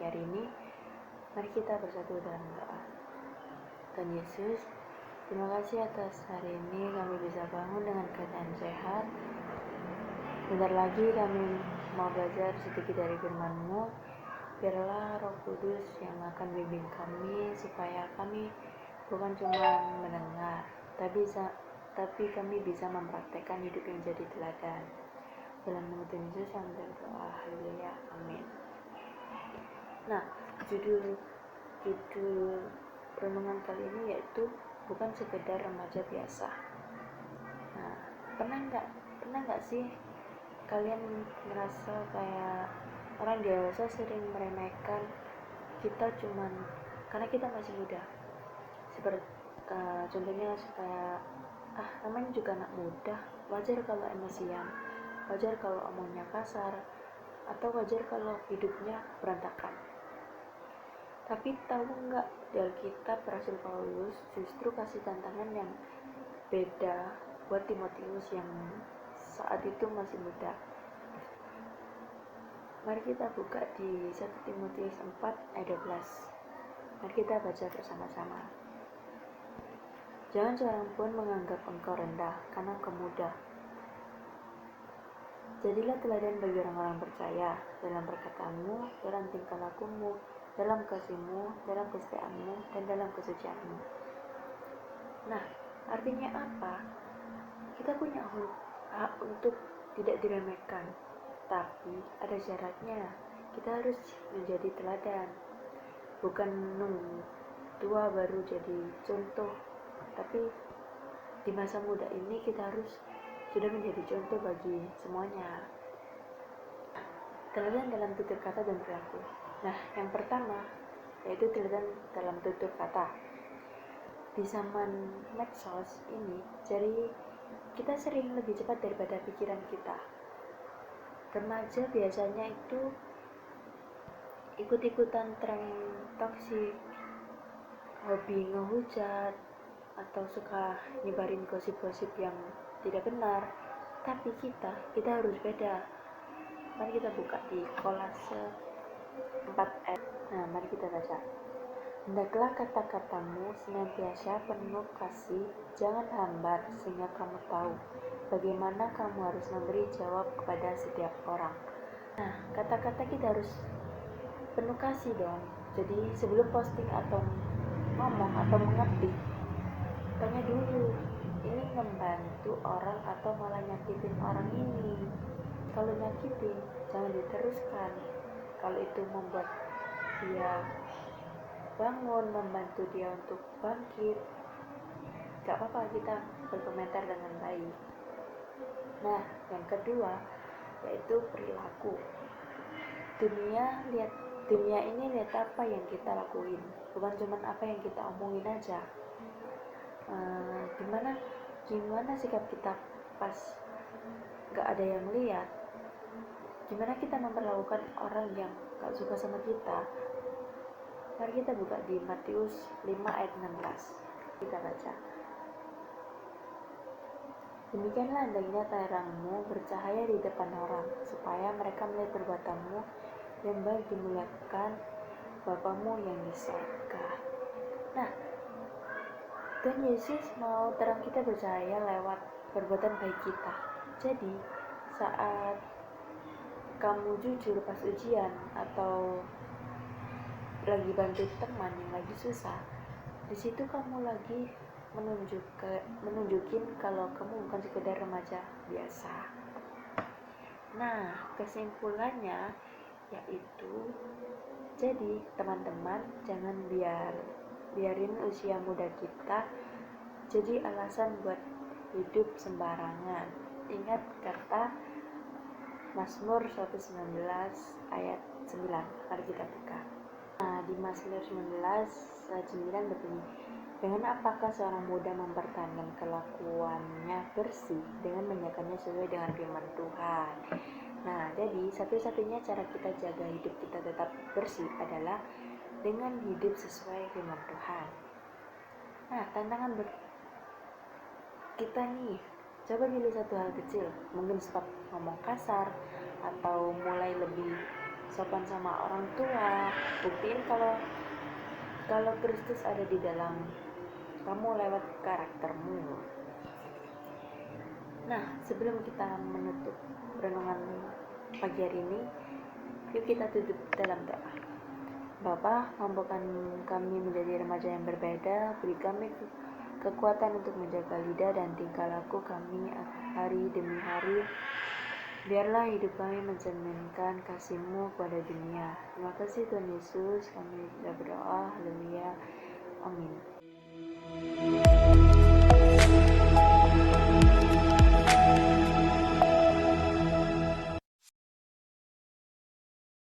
pagi hari ini, mari kita bersatu dalam doa. Tuhan Yesus, terima kasih atas hari ini kami bisa bangun dengan keadaan sehat. Bentar lagi kami mau belajar sedikit dari firman-Mu. Biarlah Roh Kudus yang akan bimbing kami supaya kami bukan cuma mendengar, tapi kami bisa mempraktekkan hidup yang jadi teladan. Dalam nama Tuhan Yesus kami berdoa, haleluya, amin. Nah, judul renungan kali ini yaitu bukan sekedar remaja biasa. Nah, pernah nggak sih kalian merasa kayak orang dewasa sering meremehkan kita cuman karena kita masih muda? Seperti contohnya kayak namanya juga anak muda, wajar kalau emosian, wajar kalau omongnya kasar, atau wajar kalau hidupnya berantakan. Tapi tahu nggak, di Alkitab Rasul Paulus justru kasih tantangan yang beda buat Timotius yang saat itu masih muda. Mari kita buka di 1 Timotius 4 ayat 12. Mari kita baca bersama-sama. Jangan seorang pun menganggap engkau rendah karena engkau muda. Jadilah teladan bagi orang-orang percaya dalam perkataanmu, dalam tingkah lakumu, dalam kasihmu, dalam kesetiaanmu, dan dalam kesucianmu. Nah, artinya apa? Kita punya hak untuk tidak diremehkan, tapi ada syaratnya. Kita harus menjadi teladan, bukan nunggu tua baru jadi contoh, tapi di masa muda ini kita harus sudah menjadi contoh bagi semuanya. Teladan dalam tutur kata dan perilaku. Nah, yang pertama yaitu teladan dalam tutur kata. Di zaman medsos ini, jadi kita sering lebih cepat daripada pikiran kita. Remaja biasanya itu ikut-ikutan tren toksik, hobi ngehujat, atau suka nyebarin gosip-gosip yang tidak benar. Tapi kita harus beda. Mari kita buka di Kolase 4 ayat. Nah, mari kita baca. Hendaklah kata-katamu senantiasa penuh kasih, jangan hambar, sehingga kamu tahu bagaimana kamu harus memberi jawab kepada setiap orang. Nah, kata-kata kita harus penuh kasih dong. Jadi sebelum posting atau ngomong atau mengetik, tanya dulu, ini membantu orang atau malah nyakitin orang ini. Kalau nyakitin, jangan diteruskan. Kalau itu membuat dia bangun, membantu dia untuk bangkit, gak apa-apa, kita berkomentar dengan baik. Nah, yang kedua yaitu perilaku. Dunia ini lihat apa yang kita lakuin, bukan cuma apa yang kita omongin aja. Gimana sikap kita pas gak ada yang lihat, gimana kita memperlakukan orang yang gak suka sama kita. Mari kita buka di Matius 5 ayat 16. Kita baca. Demikianlah hendaknya terangmu bercahaya di depan orang, supaya mereka melihat perbuatanmu yang baik dimuliakan Bapamu yang di surga. Nah, Tuhan Yesus mau terang kita bercahaya lewat perbuatan baik kita. Jadi, saat kamu jujur pas ujian atau lagi bantu teman yang lagi susah, di situ kamu lagi menunjukin kalau kamu bukan sekedar remaja biasa. Nah, kesimpulannya yaitu, jadi teman-teman, jangan biarin usia muda kita jadi alasan buat hidup sembarangan. Ingat kata Mazmur 119 ayat 9. Mari kita buka. Nah, di Mazmur 19 ayat 9 berbunyi, dengan apakah seorang muda mempertahankan kelakuannya bersih dengan menjalankannya sesuai dengan firman Tuhan. Nah, jadi satu-satunya cara kita jaga hidup kita tetap bersih adalah dengan hidup sesuai firman Tuhan. Nah, tantangan buat kita nih, coba pilih satu hal kecil, mungkin stop ngomong kasar, atau mulai lebih sopan sama orang tua, buktiin kalau Kristus ada di dalam kamu lewat karaktermu. Nah, sebelum kita menutup renungan pagi hari ini, yuk kita tutup dalam doa. Bapa, mampukan kami menjadi remaja yang berbeda, beri kami kekuatan untuk menjaga lidah dan tingkah laku kami hari demi hari. Biarlah hidup kami mencerminkan kasih-Mu kepada dunia. Terima kasih Tuhan Yesus, kami sudah berdoa, haleluya, amin.